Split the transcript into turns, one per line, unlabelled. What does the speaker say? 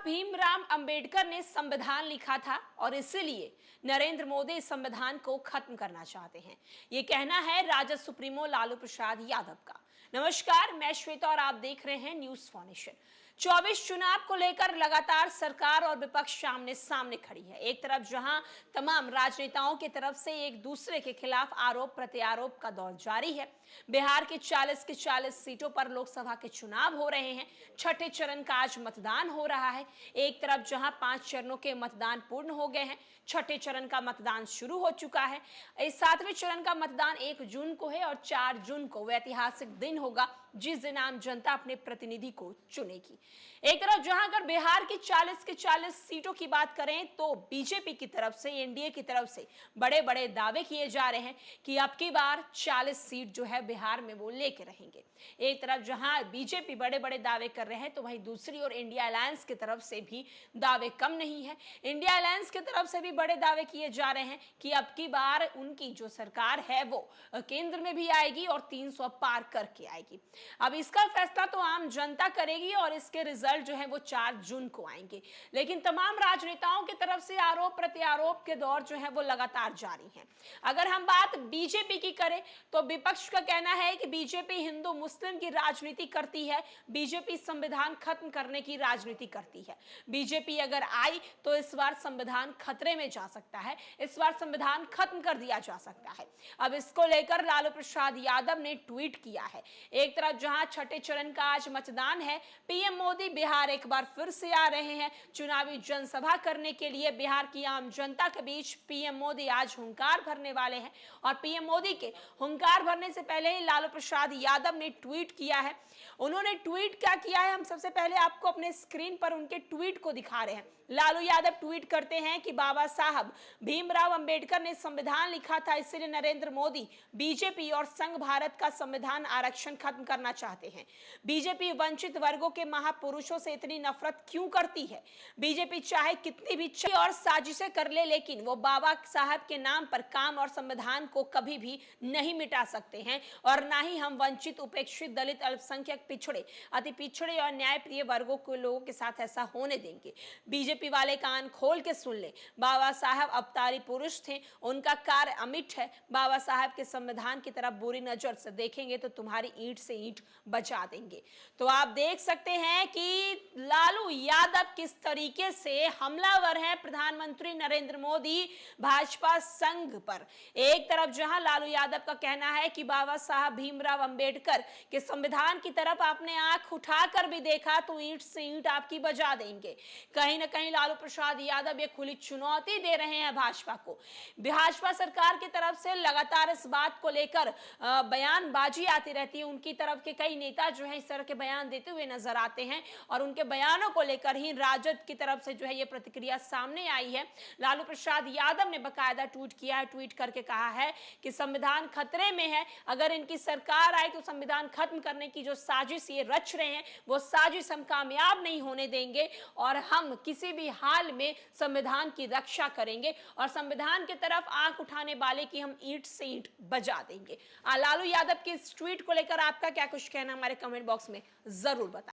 भीमराव अंबेडकर ने संविधान लिखा था और इसीलिए नरेंद्र मोदी इस संविधान को खत्म करना चाहते हैं। ये कहना है राजद सुप्रीमो लालू प्रसाद यादव का। नमस्कार, मैं श्वेता और आप देख रहे हैं न्यूज़ फॉर नेशन। 24 चुनाव को लेकर लगातार सरकार और विपक्ष आमने सामने खड़ी है। एक तरफ जहां तमाम राजनेताओं की तरफ से एक दूसरे के खिलाफ आरोप प्रत्यारोप का दौर जारी है। बिहार के 40 की 40 सीटों पर लोकसभा के चुनाव हो रहे हैं। छठे चरण का आज मतदान हो रहा है। एक तरफ जहां 5 चरणों के मतदान पूर्ण हो गए हैं, छठे चरण का मतदान शुरू हो चुका है। इस 7वें चरण का मतदान 1 जून को है और 4 जून को वह ऐतिहासिक दिन होगा जिस दिन आम जनता अपने प्रतिनिधि को चुनेगी। एक तरफ जहां अगर बिहार की 40 की 40 सीटों की बात करें तो बीजेपी की तरफ से, एनडीए की तरफ से बड़े बड़े दावे किए जा रहे हैं कि अब की बार 40 सीट जो है बिहार में वो लेके रहेंगे। एक तरफ जहां बीजेपी बड़े बड़े दावे कर रहे हैं तो वहीं दूसरी ओर इंडिया अलायंस की तरफ से भी दावे कम नहीं है। इंडिया अलायंस की तरफ से भी बड़े दावे किए जा रहे हैं कि अब की बार उनकी जो सरकार है वो केंद्र में भी आएगी और 300 पार करके आएगी। अब इसका फैसला तो आम जनता करेगी और इसके रिजल्ट जो है वो 4 जून को आएंगे। लेकिन तमाम राजनेताओं की तरफ से आरोप प्रत्यारोप के दौर जो है वो लगातार जारी है। अगर हम बात बीजेपी की करें तो विपक्ष का कहना है कि बीजेपी हिंदू मुस्लिम की राजनीति करती है, बीजेपी संविधान खत्म करने की राजनीति करती है। बीजेपी अगर आई तो इस बार संविधान खतरे में जा सकता है, इस बार संविधान खत्म कर दिया जा सकता है। अब इसको लेकर लालू प्रसाद यादव ने ट्वीट किया है। एक तरफ जहां छठे चरण का आज मतदान है, पीएम मोदी बिहार एक बार फिर से आ रहे हैं चुनावी जनसभा करने के लिए। बिहार की आम जनता के बीच पीएम मोदी आज हुंकार भरने वाले हैं और पीएम मोदी के हुंकार भरने से पहले ही लालू प्रसाद यादव ने ट्वीट किया है। उन्होंने ट्वीट क्या किया है, हम सबसे पहले आपको अपने स्क्रीन पर उनके ट्वीट को दिखा रहे हैं। लालू यादव ट्वीट करते हैं कि बाबा साहब भीमराव अंबेडकर ने संविधान लिखा था, इसलिए नरेंद्र मोदी बीजेपी और संघ भारत का संविधान आरक्षण खत्म करना चाहते हैं। बीजेपी वंचित वर्गों के महापुरुषों से इतनी नफरत क्यों करती है? बीजेपी चाहे कितनी भी और साजिशें कर ले, लेकिन वो बाबा साहब के नाम पर काम और संविधान को कभी भी नहीं मिटा सकते हैं और ना ही हम वंचित, उपेक्षित, दलित, अल्पसंख्यक, पिछड़े, अति पिछड़े और न्यायप्रिय वर्गों के लोगों के साथ ऐसा होने देंगे। बीजेपी वाले कान खोल के सुन ले, बाबा साहब अवतारी पुरुष थे, उनका कार्य अमिट है। बाबा साहब के संविधान की तरफ बुरी नजर से देखेंगे तो तुम्हारी ईंट से ईंट बचा देंगे। तो आप देख सकते हैं कि लालू यादव किस तरीके से हमलावर हैं प्रधानमंत्री नरेंद्र मोदी भाजपा संघ पर। एक तरफ जहां लालू यादव का कहना है कि बाबा साहब भीमराव अंबेडकर के संविधान की तरफ आपने आंख उठाकर भी देखा तो ईंट से ईंट आपकी बजा देंगे। कहीं ना कहीं लालू प्रसाद यादव ये खुली चुनौती दे रहे हैं भाजपा को। भाजपा सरकार की तरफ से लगातार इस बात को लेकर बयानबाजी आती रहती है। उनकी तरफ के कई नेता जो है इस तरह के बयान देते हुए नजर आते हैं और उनके बयानों को लेकर ही राजद की तरफ से जो है ये प्रतिक्रिया सामने आई है। लालू प्रसाद यादव ने बकायदा ट्वीट किया है, ट्वीट करके कहा है कि संविधान खतरे में है, अगर इनकी सरकार आई तो संविधान खत्म करने की जो साजिश ये रच रहे हैं वो साजिश हम कामयाब नहीं होने देंगे और हम किसी भी हाल में संविधान की रक्षा करेंगे और संविधान की तरफ आंख उठाने वाले की हम ईंट से ईंट बजा देंगे। लालू यादव के इस ट्वीट को लेकर आपका क्या कुछ कहना, हमारे कमेंट बॉक्स में जरूर बताएं।